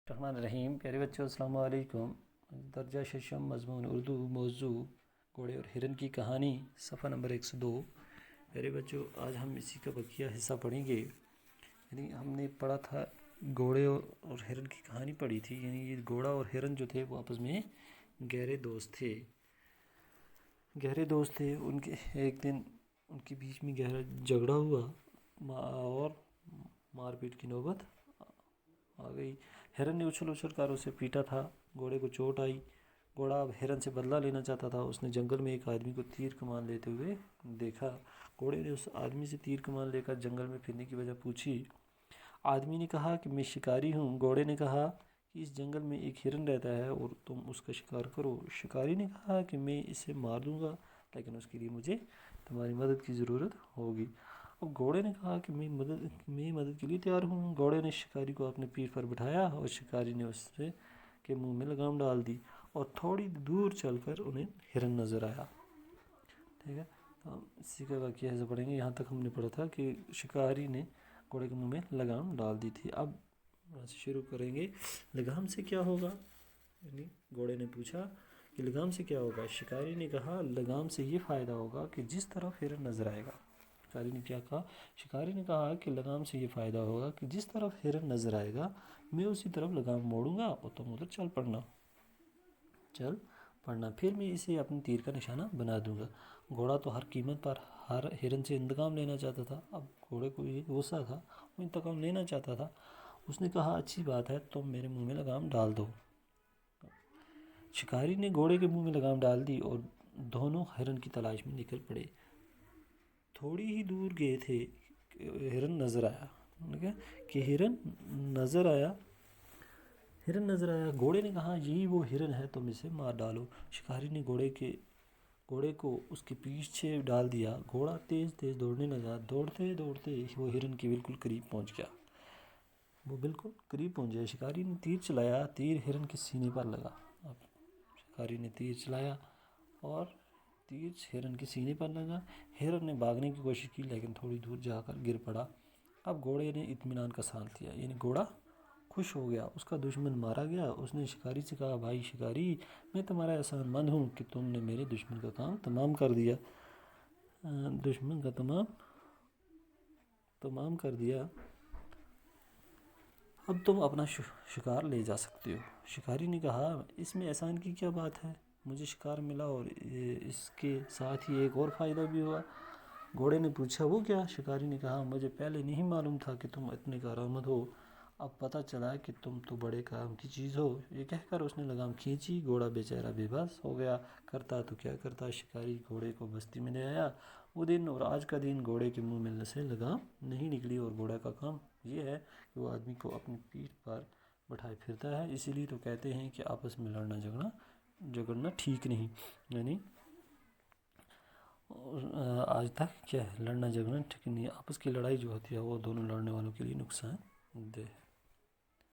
الرحمن الرحیم. پیارے بچوں السلام علیکم. درجہ ششم مضمون اردو موضوع گھوڑے اور ہرن کی کہانی صفحہ نمبر 102. پیارے بچوں آج ہم اسی کا بقیہ حصہ پڑھیں گے. یعنی ہم نے پڑھا تھا گھوڑے اور ہرن کی کہانی پڑھی تھی. یعنی یہ گھوڑا اور ہرن جو تھے وہ آپس میں گہرے دوست تھے. ان کے ایک دن ان کے بیچ میں گہرا جھگڑا ہوا اور مار پیٹ کی نوبت آ گئی. ہرن نے اچھل کر اسے پیٹا تھا. گھوڑے کو چوٹ آئی. گھوڑا اب ہرن سے بدلہ لینا چاہتا تھا. اس نے جنگل میں ایک آدمی کو تیر کمان لیتے ہوئے دیکھا. گھوڑے نے اس آدمی سے تیر کمان لے کر جنگل میں پھرنے کی وجہ پوچھی. آدمی نے کہا کہ میں شکاری ہوں. گھوڑے نے کہا کہ اس جنگل میں ایک ہرن رہتا ہے اور تم اس کا شکار کرو. شکاری نے کہا کہ میں اسے مار دوں گا لیکن اس کے لیے مجھے تمہاری مدد کی ضرورت ہوگی. اب گھوڑے نے کہا کہ میں مدد کے لیے تیار ہوں. گھوڑے نے شکاری کو اپنے پیٹھ پر بٹھایا اور شکاری نے اس کے منہ میں لگام ڈال دی اور تھوڑی دور چل کر انہیں ہرن نظر آیا. ٹھیک ہے, تو اسی کا واقعہ ایسے پڑھیں گے. یہاں تک ہم نے پڑھا تھا کہ شکاری نے گھوڑے کے منہ میں لگام ڈال دی تھی. اب شروع کریں گے. لگام سے کیا ہوگا؟ یعنی گھوڑے نے پوچھا کہ لگام سے کیا ہوگا. شکاری نے کہا لگام سے یہ فائدہ ہوگا کہ جس طرف ہرن نظر آئے گا. شکاری نے کہا کہ لگام سے یہ فائدہ ہوگا کہ جس طرف ہرن نظر آئے گا میں اسی طرف لگام موڑوں گا اور تم ادھر چل پڑنا. پھر میں اسے اپنے تیر کا نشانہ بنا دوں گا. گھوڑا تو ہر قیمت پر ہر ہرن سے انتقام لینا چاہتا تھا. اب گھوڑے کو یہ غصہ تھا, وہ انتقام لینا چاہتا تھا. اس نے کہا اچھی بات ہے, تم میرے منہ میں لگام ڈال دو. شکاری نے گھوڑے کے منہ میں لگام ڈال دی اور دونوں ہرن کی تلاش میں نکل پڑے. تھوڑی ہی دور گئے تھے ہرن نظر آیا. گھوڑے نے کہا یہی وہ ہرن ہے, تم اسے مار ڈالو. شکاری نے گھوڑے کو اس کے پیچھے ڈال دیا. گھوڑا تیز دوڑنے لگا. دوڑتے وہ ہرن کے بالکل قریب پہنچ گیا. شکاری نے تیر چلایا. تیر ہرن کے سینے پر لگا. ہرن نے بھاگنے کی کوشش کی لیکن تھوڑی دور جا کر گر پڑا. اب گھوڑے نے اطمینان کا سانس لیا. یعنی گھوڑا خوش ہو گیا, اس کا دشمن مارا گیا. اس نے شکاری سے کہا بھائی شکاری, میں تمہارا احسان مند ہوں کہ تم نے میرے دشمن کا کام تمام کر دیا. اب تم اپنا شکار لے جا سکتے ہو. شکاری نے کہا اس میں احسان کی کیا بات ہے, مجھے شکار ملا اور اس کے ساتھ ہی ایک اور فائدہ بھی ہوا. گھوڑے نے پوچھا وہ کیا؟ شکاری نے کہا مجھے پہلے نہیں معلوم تھا کہ تم اتنے کارآمد ہو. اب پتہ چلا کہ تم تو بڑے کام کی چیز ہو. یہ کہہ کر اس نے لگام کھینچی. گھوڑا بیچارہ بے بس ہو گیا. کرتا تو کیا کرتا. شکاری گھوڑے کو بستی میں لے آیا. وہ دن اور آج کا دن گھوڑے کے منہ میں سے لگام نہیں نکلی اور گھوڑا کا کام یہ ہے کہ وہ آدمی کو اپنی پیٹھ پر بٹھائے پھرتا ہے. اسی لیے تو کہتے ہیں کہ آپس میں لڑنا جھگڑنا ٹھیک نہیں. یعنی آج تک کیا ہے, لڑنا جھگڑنا ٹھیک نہیں. آپس کی لڑائی جو ہوتی ہے وہ دونوں لڑنے والوں کے لیے نقصان دہ ہے.